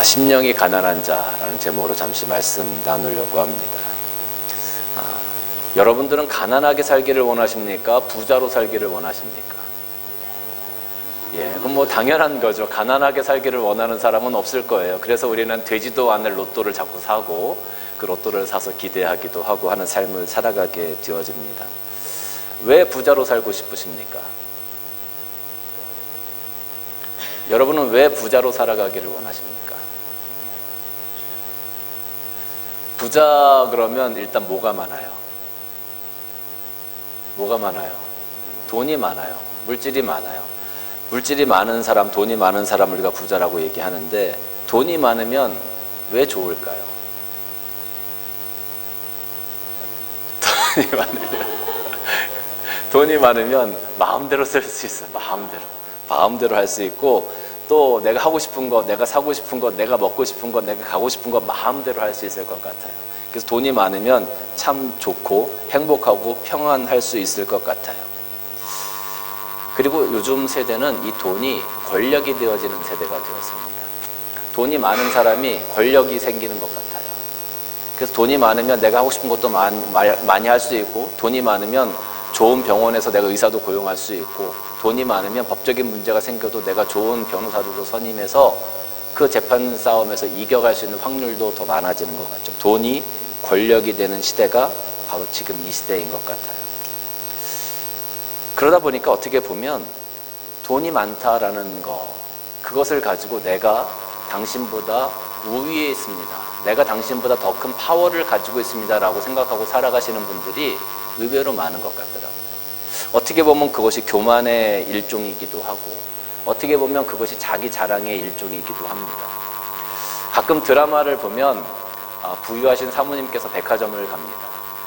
심령이 가난한 자라는 제목으로 잠시 말씀 나누려고 합니다. 여러분들은 가난하게 살기를 원하십니까? 부자로 살기를 원하십니까? 그럼 뭐 당연한 거죠. 가난하게 살기를 원하는 사람은 없을 거예요. 그래서 우리는 되지도 않을 로또를 자꾸 사고 그 로또를 사서 기대하기도 하고 하는 삶을 살아가게 되어집니다. 왜 부자로 살고 싶으십니까? 여러분은 왜 부자로 살아가기를 원하십니까? 부자 그러면 일단 뭐가 많아요? 뭐가 많아요? 돈이 많아요. 물질이 많아요. 물질이 많은 사람, 돈이 많은 사람을 우리가 부자라고 얘기하는데 돈이 많으면 왜 좋을까요? 돈이 많으면 마음대로 쓸 수 있어요. 마음대로 할 수 있고 또 내가 하고 싶은 것, 내가 사고 싶은 것, 내가 먹고 싶은 것, 내가 가고 싶은 것 마음대로 할 수 있을 것 같아요. 그래서 돈이 많으면 참 좋고 행복하고 평안할 수 있을 것 같아요. 그리고 요즘 세대는 이 돈이 권력이 되어지는 세대가 되었습니다. 돈이 많은 사람이 권력이 생기는 것 같아요. 그래서 돈이 많으면 내가 하고 싶은 것도 많이 할 수 있고, 돈이 많으면 좋은 병원에서 내가 의사도 고용할 수 있고, 돈이 많으면 법적인 문제가 생겨도 내가 좋은 변호사들도 선임해서 그 재판 싸움에서 이겨갈 수 있는 확률도 더 많아지는 것 같죠. 돈이 권력이 되는 시대가 바로 지금 이 시대인 것 같아요. 그러다 보니까 어떻게 보면 돈이 많다라는 거, 그것을 가지고 내가 당신보다 우위에 있습니다, 내가 당신보다 더 큰 파워를 가지고 있습니다 라고 생각하고 살아가시는 분들이 의외로 많은 것 같더라고요. 어떻게 보면 그것이 교만의 일종이기도 하고, 어떻게 보면 그것이 자기 자랑의 일종이기도 합니다. 가끔 드라마를 보면 부유하신 사모님께서 백화점을 갑니다.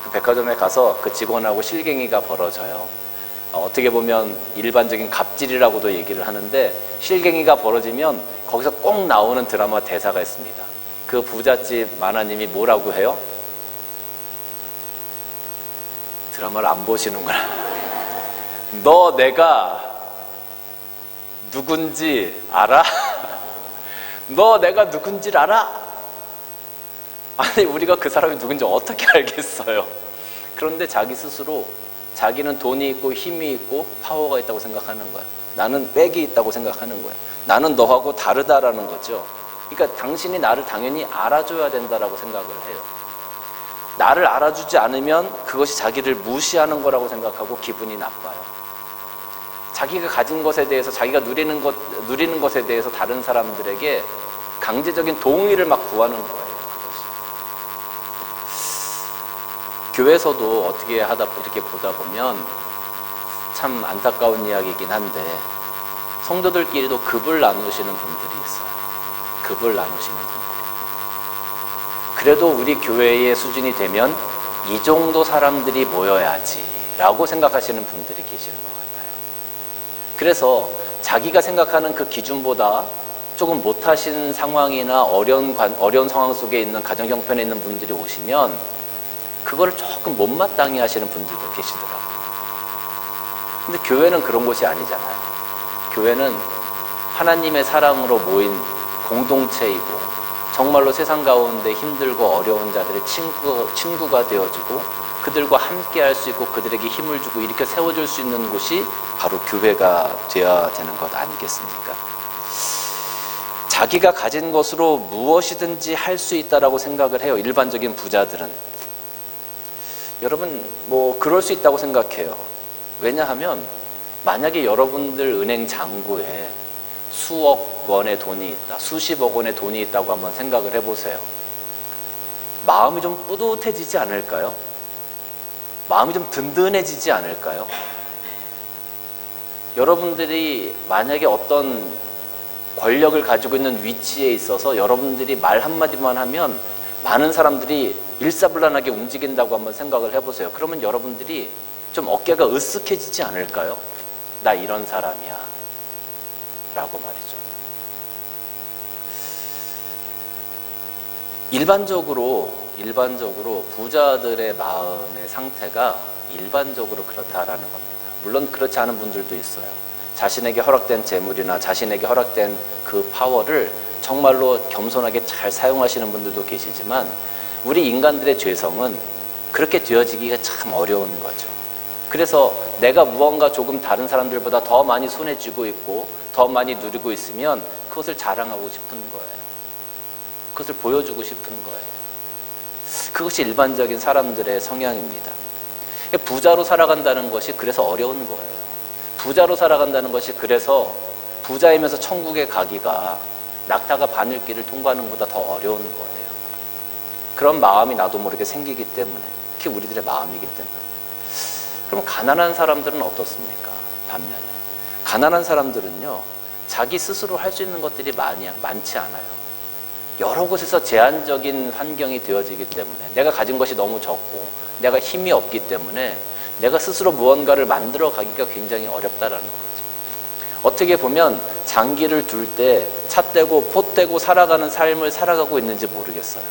그 백화점에 가서 그 직원하고 실갱이가 벌어져요. 어떻게 보면 일반적인 갑질이라고도 얘기를 하는데, 실갱이가 벌어지면 거기서 꼭 나오는 드라마 대사가 있습니다. 그 부잣집 마나님이 뭐라고 해요? 드라마를 안 보시는구나. 너 내가 누군지 알아? 너 내가 누군지를 알아? 아니, 우리가 그 사람이 누군지 어떻게 알겠어요? 그런데 자기 스스로 자기는 돈이 있고 힘이 있고 파워가 있다고 생각하는 거야. 나는 빽이 있다고 생각하는 거야. 나는 너하고 다르다라는 거죠. 그러니까 당신이 나를 당연히 알아줘야 된다라고 생각을 해요. 나를 알아주지 않으면 그것이 자기를 무시하는 거라고 생각하고 기분이 나빠요. 자기가 가진 것에 대해서, 자기가 누리는 것에 대해서 다른 사람들에게 강제적인 동의를 막 구하는 거예요. 교회에서도 어떻게 이렇게 보다 보면 참 안타까운 이야기이긴 한데, 성도들끼리도 급을 나누시는 분들이 있어요. 급을 나누시는 분들이. 그래도 우리 교회의 수준이 되면 이 정도 사람들이 모여야지 라고 생각하시는 분들이 계시는 것 같아요. 그래서 자기가 생각하는 그 기준보다 조금 못하신 상황이나 어려운 상황 속에 있는 가정 형편에 있는 분들이 오시면 그거를 조금 못마땅히 하시는 분들도 계시더라고요. 근데 교회는 그런 곳이 아니잖아요. 교회는 하나님의 사랑으로 모인 공동체이고, 정말로 세상 가운데 힘들고 어려운 자들의 친구가 되어주고, 그들과 함께 할 수 있고 그들에게 힘을 주고 이렇게 세워줄 수 있는 곳이 바로 교회가 되어야 되는 것 아니겠습니까? 자기가 가진 것으로 무엇이든지 할 수 있다라고 생각을 해요, 일반적인 부자들은. 여러분, 그럴 수 있다고 생각해요. 왜냐하면 만약에 여러분들 은행 잔고에 수억 원의 돈이 있다, 수십억 원의 돈이 있다고 한번 생각을 해보세요. 마음이 좀 뿌듯해지지 않을까요? 마음이 좀 든든해지지 않을까요? 여러분들이 만약에 어떤 권력을 가지고 있는 위치에 있어서 여러분들이 말 한마디만 하면 많은 사람들이 일사불란하게 움직인다고 한번 생각을 해보세요. 그러면 여러분들이 좀 어깨가 으쓱해지지 않을까요? 나 이런 사람이야 라고 말이죠. 일반적으로 부자들의 마음의 상태가 일반적으로 그렇다라는 겁니다. 물론 그렇지 않은 분들도 있어요. 자신에게 허락된 재물이나 자신에게 허락된 그 파워를 정말로 겸손하게 잘 사용하시는 분들도 계시지만 우리 인간들의 죄성은 그렇게 되어지기가 참 어려운 거죠. 그래서 내가 무언가 조금 다른 사람들보다 더 많이 손에 쥐고 있고 더 많이 누리고 있으면 그것을 자랑하고 싶은 거예요. 그것을 보여주고 싶은 거예요. 그것이 일반적인 사람들의 성향입니다. 부자로 살아간다는 것이 그래서 어려운 거예요. 부자로 살아간다는 것이 그래서 부자이면서 천국에 가기가 낙타가 바늘길을 통과하는 것보다 더 어려운 거예요. 그런 마음이 나도 모르게 생기기 때문에, 그게 우리들의 마음이기 때문에. 그럼 가난한 사람들은 어떻습니까? 반면에 가난한 사람들은요, 자기 스스로 할 수 있는 것들이 많지 않아요. 여러 곳에서 제한적인 환경이 되어지기 때문에, 내가 가진 것이 너무 적고 내가 힘이 없기 때문에 내가 스스로 무언가를 만들어 가기가 굉장히 어렵다라는 거죠. 어떻게 보면 장기를 둘 때 차 떼고 포 떼고 살아가는 삶을 살아가고 있는지 모르겠어요.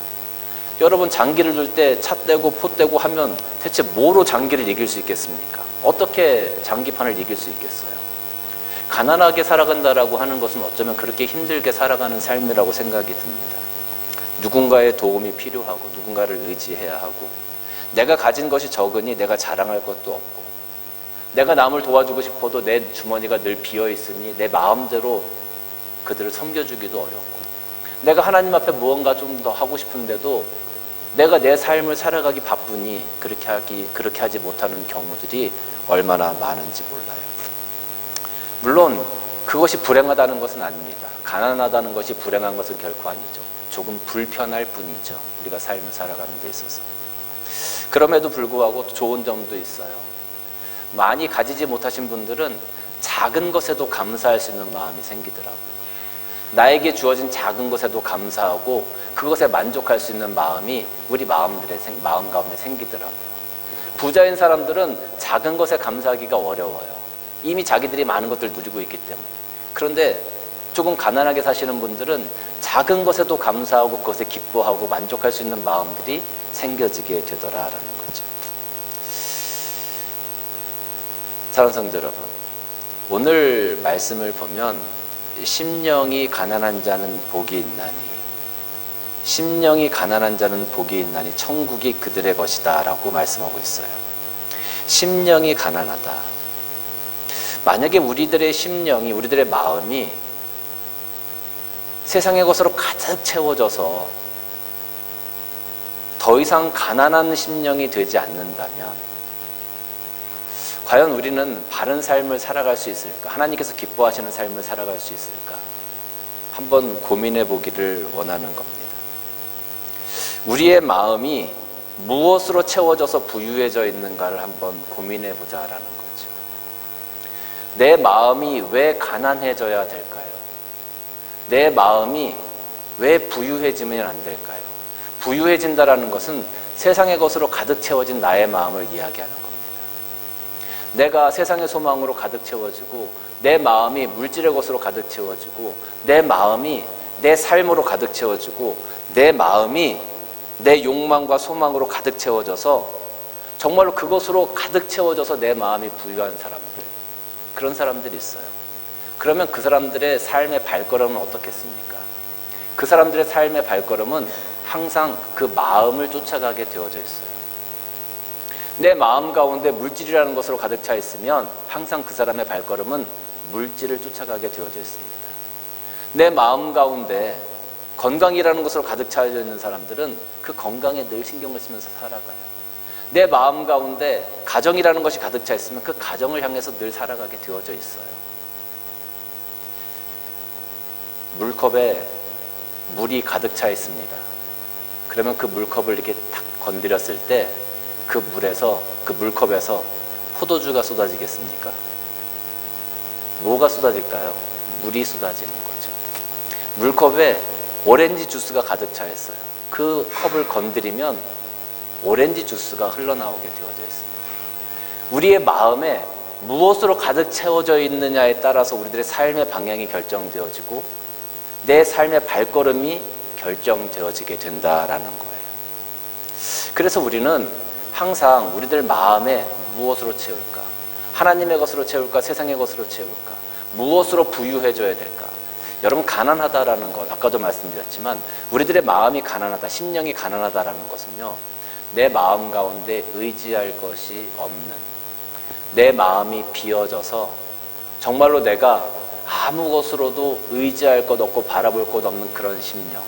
여러분, 장기를 둘 때 차 떼고 포 떼고 하면 대체 뭐로 장기를 이길 수 있겠습니까? 어떻게 장기판을 이길 수 있겠어요? 가난하게 살아간다라고 하는 것은 어쩌면 그렇게 힘들게 살아가는 삶이라고 생각이 듭니다. 누군가의 도움이 필요하고 누군가를 의지해야 하고, 내가 가진 것이 적으니 내가 자랑할 것도 없고, 내가 남을 도와주고 싶어도 내 주머니가 늘 비어있으니 내 마음대로 그들을 섬겨주기도 어렵고, 내가 하나님 앞에 무언가 좀 더 하고 싶은데도 내가 내 삶을 살아가기 바쁘니 그렇게 하지 못하는 경우들이 얼마나 많은지 몰라요. 물론 그것이 불행하다는 것은 아닙니다. 가난하다는 것이 불행한 것은 결코 아니죠. 조금 불편할 뿐이죠. 우리가 삶을 살아가는 데 있어서. 그럼에도 불구하고 좋은 점도 있어요. 많이 가지지 못하신 분들은 작은 것에도 감사할 수 있는 마음이 생기더라고요. 나에게 주어진 작은 것에도 감사하고 그것에 만족할 수 있는 마음이 우리 마음 가운데 생기더라고요. 부자인 사람들은 작은 것에 감사하기가 어려워요. 이미 자기들이 많은 것들을 누리고 있기 때문에. 그런데 조금 가난하게 사시는 분들은 작은 것에도 감사하고 그것에 기뻐하고 만족할 수 있는 마음들이 생겨지게 되더라라는 거죠. 사랑하는 성도 여러분, 오늘 말씀을 보면 심령이 가난한 자는 복이 있나니, 심령이 가난한 자는 복이 있나니 천국이 그들의 것이다 라고 말씀하고 있어요. 심령이 가난하다. 만약에 우리들의 심령이, 우리들의 마음이 세상의 것으로 가득 채워져서 더 이상 가난한 심령이 되지 않는다면 과연 우리는 바른 삶을 살아갈 수 있을까? 하나님께서 기뻐하시는 삶을 살아갈 수 있을까? 한번 고민해 보기를 원하는 겁니다. 우리의 마음이 무엇으로 채워져서 부유해져 있는가를 한번 고민해 보자라는 거죠. 내 마음이 왜 가난해져야 될까요? 내 마음이 왜 부유해지면 안 될까요? 부유해진다라는 것은 세상의 것으로 가득 채워진 나의 마음을 이야기하는 겁니다. 내가 세상의 소망으로 가득 채워지고, 내 마음이 물질의 것으로 가득 채워지고, 내 마음이 내 삶으로 가득 채워지고, 내 마음이 내 욕망과 소망으로 가득 채워져서 정말로 그것으로 가득 채워져서 내 마음이 부유한 사람들, 그런 사람들이 있어요. 그러면 그 사람들의 삶의 발걸음은 어떻겠습니까? 그 사람들의 삶의 발걸음은 항상 그 마음을 쫓아가게 되어져 있어요. 내 마음 가운데 물질이라는 것으로 가득 차 있으면 항상 그 사람의 발걸음은 물질을 쫓아가게 되어져 있습니다. 내 마음 가운데 건강이라는 것으로 가득 차 있는 사람들은 그 건강에 늘 신경을 쓰면서 살아가요. 내 마음 가운데 가정이라는 것이 가득 차 있으면 그 가정을 향해서 늘 살아가게 되어져 있어요. 물컵에 물이 가득 차 있습니다. 그러면 그 물컵을 이렇게 탁 건드렸을 때 그 물에서, 그 물컵에서 포도주가 쏟아지겠습니까? 뭐가 쏟아질까요? 물이 쏟아지는 거죠. 물컵에 오렌지 주스가 가득 차 있어요. 그 컵을 건드리면 오렌지 주스가 흘러나오게 되어져 있습니다. 우리의 마음에 무엇으로 가득 채워져 있느냐에 따라서 우리들의 삶의 방향이 결정되어지고 내 삶의 발걸음이 결정되어지게 된다라는 거예요. 그래서 우리는 항상 우리들 마음에 무엇으로 채울까? 하나님의 것으로 채울까? 세상의 것으로 채울까? 무엇으로 부유해져야 될까? 여러분, 가난하다라는 것, 아까도 말씀드렸지만 우리들의 마음이 가난하다, 심령이 가난하다라는 것은요, 내 마음 가운데 의지할 것이 없는, 내 마음이 비어져서 정말로 내가 아무 것으로도 의지할 것 없고 바라볼 것 없는 그런 심령,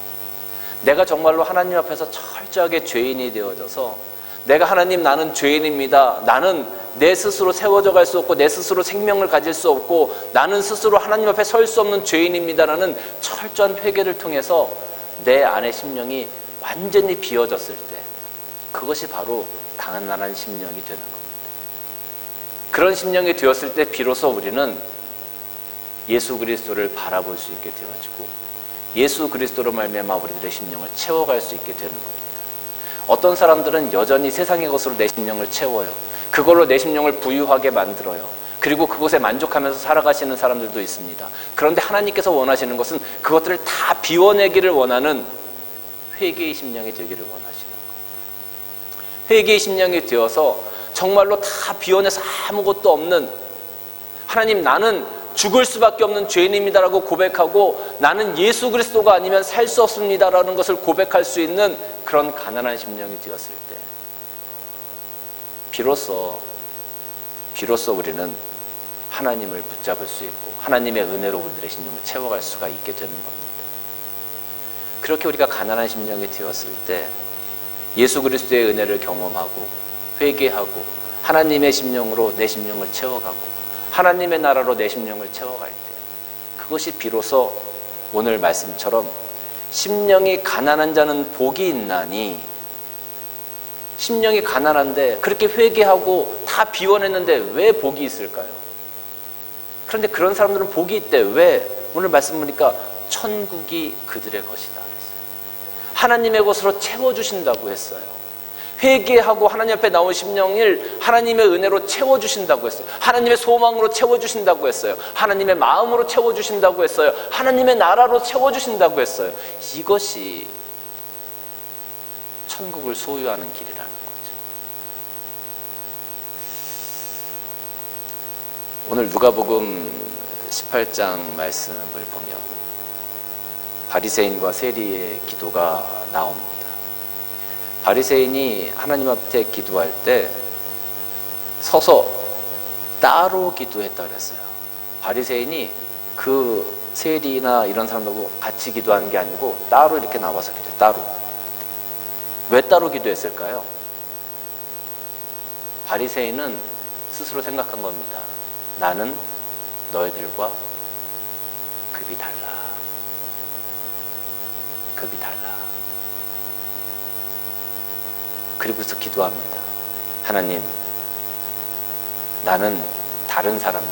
내가 정말로 하나님 앞에서 철저하게 죄인이 되어져서 내가 하나님, 나는 죄인입니다, 나는 내 스스로 세워져 갈 수 없고 내 스스로 생명을 가질 수 없고 나는 스스로 하나님 앞에 설 수 없는 죄인입니다라는 철저한 회개를 통해서 내 안의 심령이 완전히 비어졌을 때, 그것이 바로 가난한 심령이 되는 겁니다. 그런 심령이 되었을 때 비로소 우리는 예수 그리스도를 바라볼 수 있게 되어지고 예수 그리스도로 말미암아 우리들의 심령을 채워갈 수 있게 되는 겁니다. 어떤 사람들은 여전히 세상의 것으로 내 심령을 채워요. 그걸로 내 심령을 부유하게 만들어요. 그리고 그것에 만족하면서 살아가시는 사람들도 있습니다. 그런데 하나님께서 원하시는 것은 그것들을 다 비워내기를 원하는 회개의 심령이 되기를 원하시는 거예요. 회개의 심령이 되어서 정말로 다 비워내서 아무것도 없는, 하나님, 나는 죽을 수밖에 없는 죄인입니다라고 고백하고 나는 예수 그리스도가 아니면 살 수 없습니다라는 것을 고백할 수 있는 그런 가난한 심령이 되었을 때 비로소 우리는 하나님을 붙잡을 수 있고 하나님의 은혜로 우리들의 심령을 채워갈 수가 있게 되는 겁니다. 그렇게 우리가 가난한 심령이 되었을 때 예수 그리스도의 은혜를 경험하고 회개하고 하나님의 심령으로 내 심령을 채워가고 하나님의 나라로 내 심령을 채워갈 때, 그것이 비로소 오늘 말씀처럼 심령이 가난한 자는 복이 있나니, 심령이 가난한데 그렇게 회개하고 다 비워냈는데 왜 복이 있을까요? 그런데 그런 사람들은 복이 있대. 왜? 오늘 말씀 보니까 천국이 그들의 것이다 그랬어요. 하나님의 것으로 채워주신다고 했어요. 회개하고 하나님 앞에 나온 심령을 하나님의 은혜로 채워주신다고 했어요. 하나님의 소망으로 채워주신다고 했어요. 하나님의 마음으로 채워주신다고 했어요. 하나님의 나라로 채워주신다고 했어요. 이것이 천국을 소유하는 길이라는 거죠. 오늘 누가복음 18장 말씀을 보면 바리새인과 세리의 기도가 나옵니다. 바리새인이 하나님 앞에 기도할 때 서서 따로 기도했다 그랬어요. 바리새인이 그 세리나 이런 사람들하고 같이 기도하는 게 아니고 따로 이렇게 나와서 기도해요. 따로. 왜 따로 기도했을까요? 바리새인은 스스로 생각한 겁니다. 나는 너희들과 급이 달라. 급이 달라. 그리고서 기도합니다. 하나님, 나는 다른 사람들,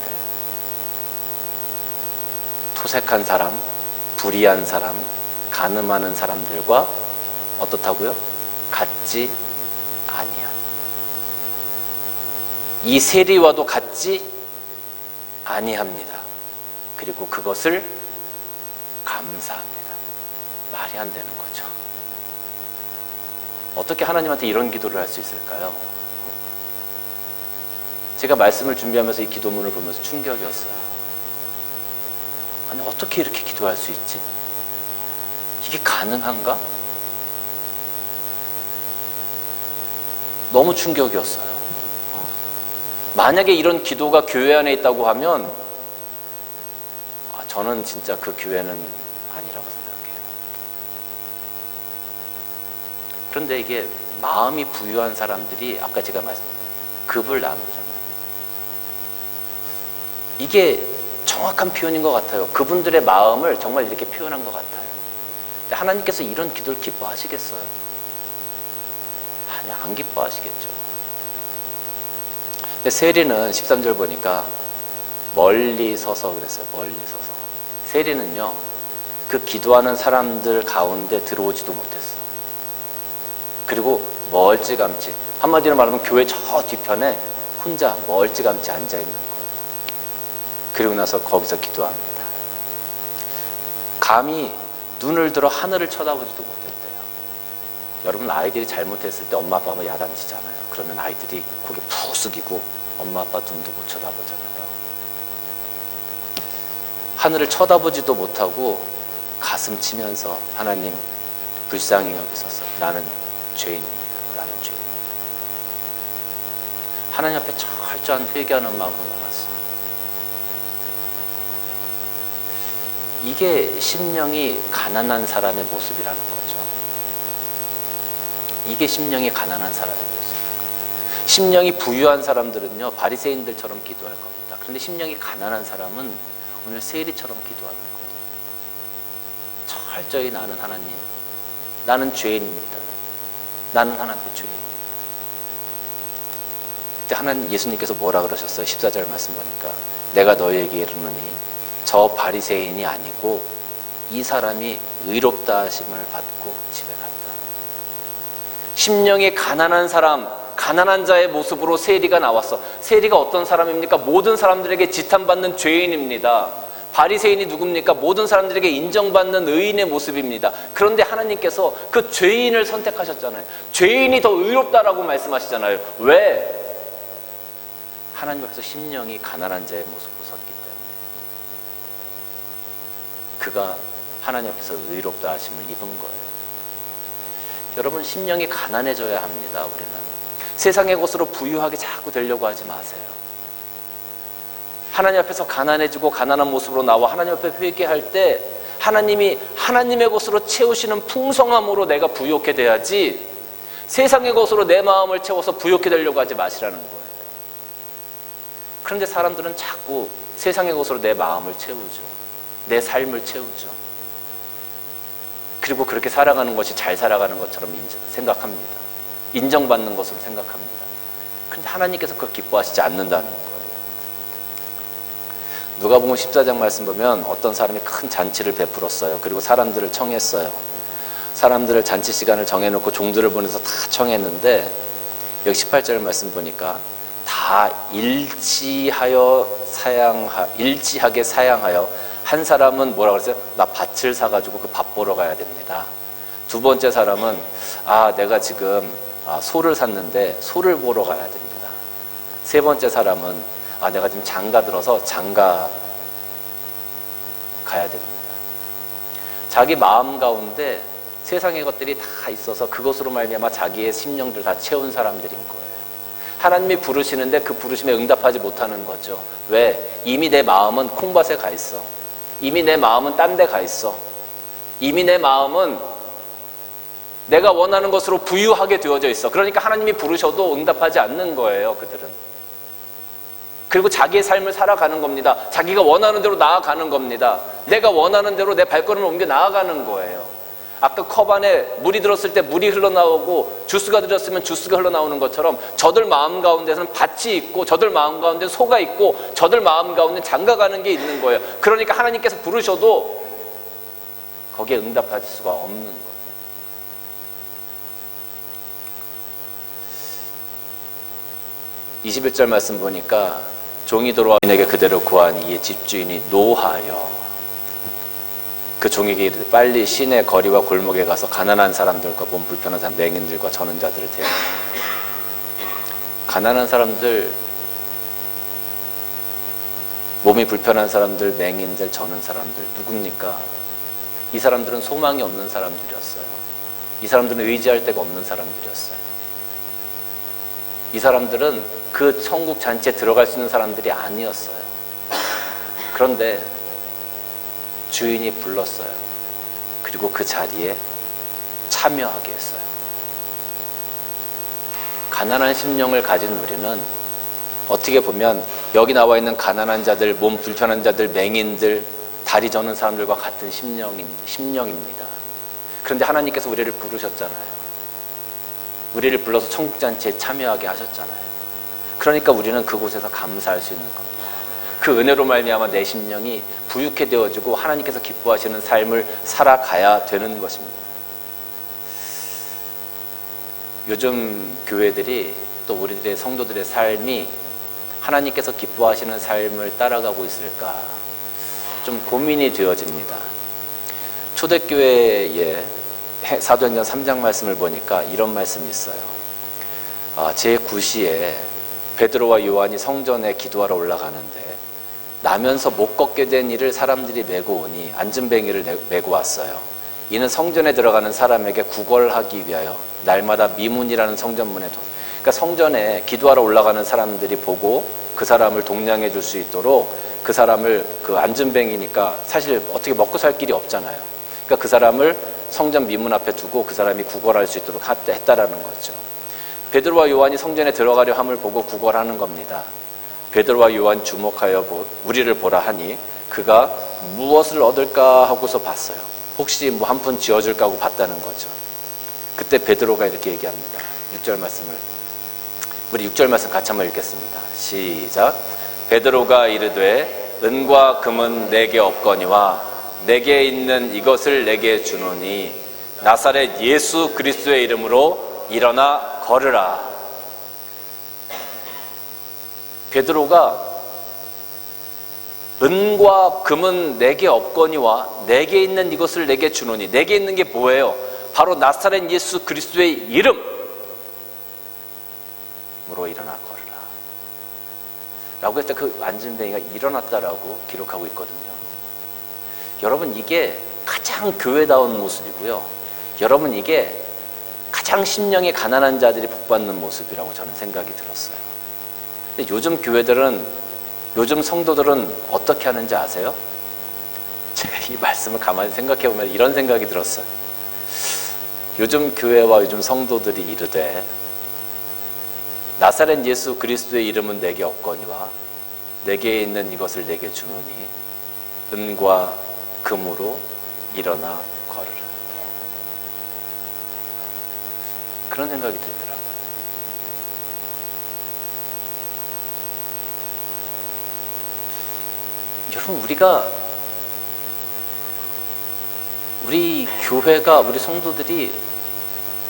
토색한 사람, 불의한 사람, 간음하는 사람들과 어떻다고요? 같지 아니하다. 이 세리와도 같지 아니합니다. 그리고 그것을 감사합니다. 말이 안 되는 거죠. 어떻게 하나님한테 이런 기도를 할 수 있을까요? 제가 말씀을 준비하면서 이 기도문을 보면서 충격이었어요. 아니, 어떻게 이렇게 기도할 수 있지? 이게 가능한가? 너무 충격이었어요. 만약에 이런 기도가 교회 안에 있다고 하면 저는 진짜 그 교회는 아니라고 생각해요. 그런데 이게 마음이 부유한 사람들이 아까 제가 말씀드린 급을 나누잖아요. 이게 정확한 표현인 것 같아요. 그분들의 마음을 정말 이렇게 표현한 것 같아요. 근데 하나님께서 이런 기도를 기뻐하시겠어요? 아니, 안 기뻐하시겠죠. 근데 세리는 13절 보니까 멀리 서서 그랬어요. 멀리 서서. 세리는요, 그 기도하는 사람들 가운데 들어오지도 못했어. 그리고 멀찌감치, 한마디로 말하면 교회 저 뒤편에 혼자 멀찌감치 앉아있는 거예요. 그리고 나서 거기서 기도합니다. 감히 눈을 들어 하늘을 쳐다보지도 못했대요. 여러분, 아이들이 잘못했을 때 엄마 아빠가 야단치잖아요. 그러면 아이들이 고개 푹 숙이고 엄마 아빠 눈도 못 쳐다보잖아요. 하늘을 쳐다보지도 못하고 가슴 치면서 하나님 불쌍히 여기소서. 나는 죄인입니다. 나는 죄인. 하나님 앞에 철저한 회개하는 마음으로 나갔어. 이게 심령이 가난한 사람의 모습이라는 거죠. 이게 심령이 가난한 사람의 모습. 심령이 부유한 사람들은요, 바리새인들처럼 기도할 겁니다. 그런데 심령이 가난한 사람은 오늘 세리처럼 기도하는 거예요. 철저히 나는 하나님, 나는 죄인입니다. 나는 하나님의 죄인입니다. 그때 하나님 예수님께서 뭐라 그러셨어요? 14절 말씀 보니까 내가 너희에게 이르노니 저 바리새인이 아니고 이 사람이 의롭다 하심을 받고 집에 갔다. 심령이 가난한 사람, 가난한 자의 모습으로 세리가 나왔어. 세리가 어떤 사람입니까? 모든 사람들에게 지탄받는 죄인입니다. 바리새인이 누굽니까? 모든 사람들에게 인정받는 의인의 모습입니다. 그런데 하나님께서 그 죄인을 선택하셨잖아요. 죄인이 더 의롭다라고 말씀하시잖아요. 왜? 하나님 앞에서 심령이 가난한 자의 모습으로 섰기 때문에 그가 하나님 앞에서 의롭다 하심을 입은 거예요. 여러분, 심령이 가난해져야 합니다. 우리는 세상의 것으로 부유하게 자꾸 되려고 하지 마세요. 하나님 앞에서 가난해지고 가난한 모습으로 나와 하나님 앞에 회개할 때 하나님이 하나님의 것으로 채우시는 풍성함으로 내가 부욕해 돼야지, 세상의 것으로 내 마음을 채워서 부욕해 되려고 하지 마시라는 거예요. 그런데 사람들은 자꾸 세상의 것으로 내 마음을 채우죠. 내 삶을 채우죠. 그리고 그렇게 살아가는 것이 잘 살아가는 것처럼 생각합니다. 인정받는 것으로 생각합니다. 그런데 하나님께서 그걸 기뻐하시지 않는다는 거예요. 누가복음 14장 말씀 보면 어떤 사람이 큰 잔치를 베풀었어요. 그리고 사람들을 청했어요. 사람들을 잔치 시간을 정해놓고 종들을 보내서 다 청했는데 여기 18절 말씀 보니까 다 일치하게 사양하여 한 사람은 뭐라고 그랬어요? 나 밭을 사가지고 그 밭 보러 가야 됩니다. 두 번째 사람은 내가 지금 소를 샀는데 소를 보러 가야 됩니다. 세 번째 사람은 내가 지금 장가 들어서 장가 가야 됩니다. 자기 마음 가운데 세상의 것들이 다 있어서 그것으로 말미암아 자기의 심령들 다 채운 사람들인 거예요. 하나님이 부르시는데 그 부르심에 응답하지 못하는 거죠. 왜? 이미 내 마음은 콩밭에 가 있어. 이미 내 마음은 딴 데 가 있어. 이미 내 마음은 내가 원하는 것으로 부유하게 되어져 있어. 그러니까 하나님이 부르셔도 응답하지 않는 거예요, 그들은. 그리고 자기의 삶을 살아가는 겁니다. 자기가 원하는 대로 나아가는 겁니다. 내가 원하는 대로 내 발걸음을 옮겨 나아가는 거예요. 아까 컵 안에 물이 들었을 때 물이 흘러나오고 주스가 들었으면 주스가 흘러나오는 것처럼 저들 마음 가운데서는 밭이 있고 저들 마음 가운데 소가 있고 저들 마음 가운데 장가가는 게 있는 거예요. 그러니까 하나님께서 부르셔도 거기에 응답할 수가 없는 거예요. (21절) 말씀 보니까 종이 돌아와 인에게 그대로 구하니 이에 집주인이 노하여 그 종에게 이르되 빨리 시내 거리와 골목에 가서 가난한 사람들과 몸 불편한 사람, 맹인들과 저는 자들을 데리고. 가난한 사람들, 몸이 불편한 사람들, 맹인들, 저는 사람들 누굽니까? 이 사람들은 소망이 없는 사람들이었어요. 이 사람들은 의지할 데가 없는 사람들이었어요. 이 사람들은 그 천국 잔치에 들어갈 수 있는 사람들이 아니었어요. 그런데 주인이 불렀어요. 그리고 그 자리에 참여하게 했어요. 가난한 심령을 가진 우리는 어떻게 보면 여기 나와 있는 가난한 자들, 몸 불편한 자들, 맹인들, 다리 저는 사람들과 같은 심령입니다. 그런데 하나님께서 우리를 부르셨잖아요. 우리를 불러서 천국잔치에 참여하게 하셨잖아요. 그러니까 우리는 그곳에서 감사할 수 있는 겁니다. 그 은혜로 말미암아 내 심령이 부유케 되어지고 하나님께서 기뻐하시는 삶을 살아가야 되는 것입니다. 요즘 교회들이 또 우리들의 성도들의 삶이 하나님께서 기뻐하시는 삶을 따라가고 있을까 좀 고민이 되어집니다. 초대교회의 사도행전 3장 말씀을 보니까 이런 말씀이 있어요. 제9시에 베드로와 요한이 성전에 기도하러 올라가는데 나면서 못 걷게 된 이를 사람들이 메고 오니 안전뱅이를 메고 왔어요. 이는 성전에 들어가는 사람에게 구걸하기 위하여 날마다 미문이라는 성전문에 그러니까 성전에 기도하러 올라가는 사람들이 보고 그 사람을 동냥해 줄 수 있도록 그 사람을 그 안전뱅이니까 사실 어떻게 먹고 살 길이 없잖아요. 그러니까 그 사람을 성전 미문 앞에 두고 그 사람이 구걸할 수 있도록 했다라는 거죠. 베드로와 요한이 성전에 들어가려 함을 보고 구걸하는 겁니다. 베드로와 요한 주목하여 우리를 보라 하니 그가 무엇을 얻을까 하고서 봤어요. 혹시 뭐 한 푼 쥐어줄까 하고 봤다는 거죠. 그때 베드로가 이렇게 얘기합니다. 6절 말씀을 우리 6절 말씀 같이 한번 읽겠습니다. 시작. 베드로가 이르되 은과 금은 내게 없거니와 내게 있는 이것을 내게 주노니 나사렛 예수 그리스도의 이름으로 일어나 걸으라. 베드로가 은과 금은 내게 없거니와 내게 있는 이것을 내게 주노니, 내게 있는 게 뭐예요? 바로 나사렛 예수 그리스도의 이름으로 일어나 걸으라 라고 했을 때 그 안전뱅이가 일어났다라고 기록하고 있거든요. 여러분, 이게 가장 교회다운 모습이고요, 여러분, 이게 가장 심령이 가난한 자들이 복받는 모습이라고 저는 생각이 들었어요. 근데 요즘 교회들은, 요즘 성도들은 어떻게 하는지 아세요? 제가 이 말씀을 가만히 생각해 보면 이런 생각이 들었어요. 요즘 교회와 요즘 성도들이 이르되 나사렛 예수 그리스도의 이름은 내게 없거니와 내게 있는 이것을 내게 주노니 은과 금으로 일어나 걸으라. 그런 생각이 들더라고요. 여러분, 우리 교회가, 우리 성도들이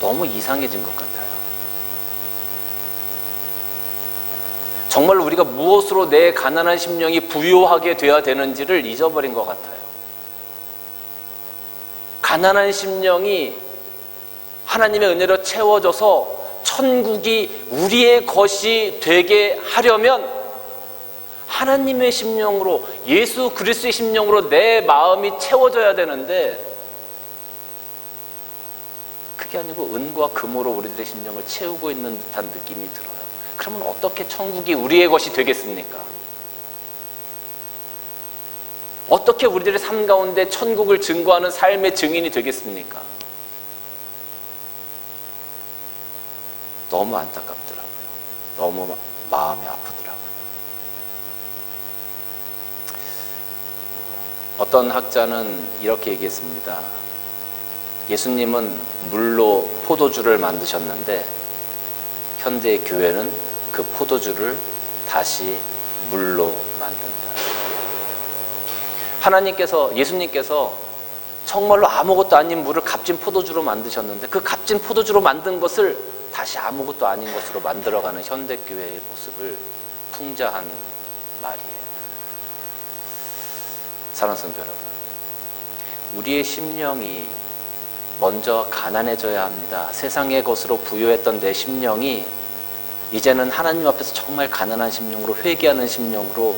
너무 이상해진 것 같아요. 정말로 우리가 무엇으로 내 가난한 심령이 부유하게 되어야 되는지를 잊어버린 것 같아요. 가난한 심령이 하나님의 은혜로 채워져서 천국이 우리의 것이 되게 하려면 하나님의 심령으로, 예수 그리스도의 심령으로 내 마음이 채워져야 되는데 그게 아니고 은과 금으로 우리들의 심령을 채우고 있는 듯한 느낌이 들어요. 그러면 어떻게 천국이 우리의 것이 되겠습니까? 어떻게 우리들의 삶 가운데 천국을 증거하는 삶의 증인이 되겠습니까? 너무 안타깝더라고요. 너무 마음이 아프더라고요. 어떤 학자는 이렇게 얘기했습니다. 예수님은 물로 포도주를 만드셨는데 현대의 교회는 그 포도주를 다시 물로 만든다. 하나님께서, 예수님께서 정말로 아무것도 아닌 물을 값진 포도주로 만드셨는데 그 값진 포도주로 만든 것을 다시 아무것도 아닌 것으로 만들어가는 현대교회의 모습을 풍자한 말이에요. 사랑하는 성도 여러분, 우리의 심령이 먼저 가난해져야 합니다. 세상의 것으로 부유했던 내 심령이 이제는 하나님 앞에서 정말 가난한 심령으로, 회개하는 심령으로,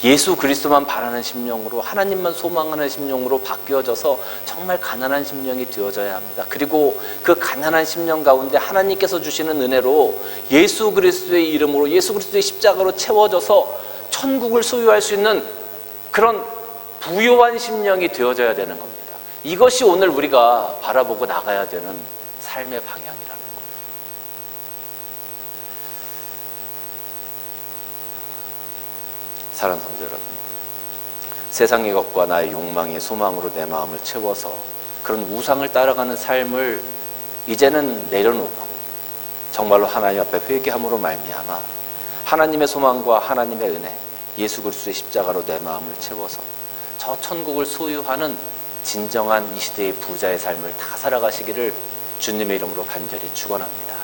예수 그리스도만 바라는 심령으로, 하나님만 소망하는 심령으로 바뀌어져서 정말 가난한 심령이 되어져야 합니다. 그리고 그 가난한 심령 가운데 하나님께서 주시는 은혜로 예수 그리스도의 이름으로, 예수 그리스도의 십자가로 채워져서 천국을 소유할 수 있는 그런 부요한 심령이 되어져야 되는 겁니다. 이것이 오늘 우리가 바라보고 나가야 되는 삶의 방향이라는 거예요. 사랑하는 성도 여러분, 세상의 것과 나의 욕망의 소망으로 내 마음을 채워서 그런 우상을 따라가는 삶을 이제는 내려놓고 정말로 하나님 앞에 회개함으로 말미암아 하나님의 소망과 하나님의 은혜, 예수 그리스도의 십자가로 내 마음을 채워서 저 천국을 소유하는 진정한 이 시대의 부자의 삶을 다 살아가시기를 주님의 이름으로 간절히 축원합니다.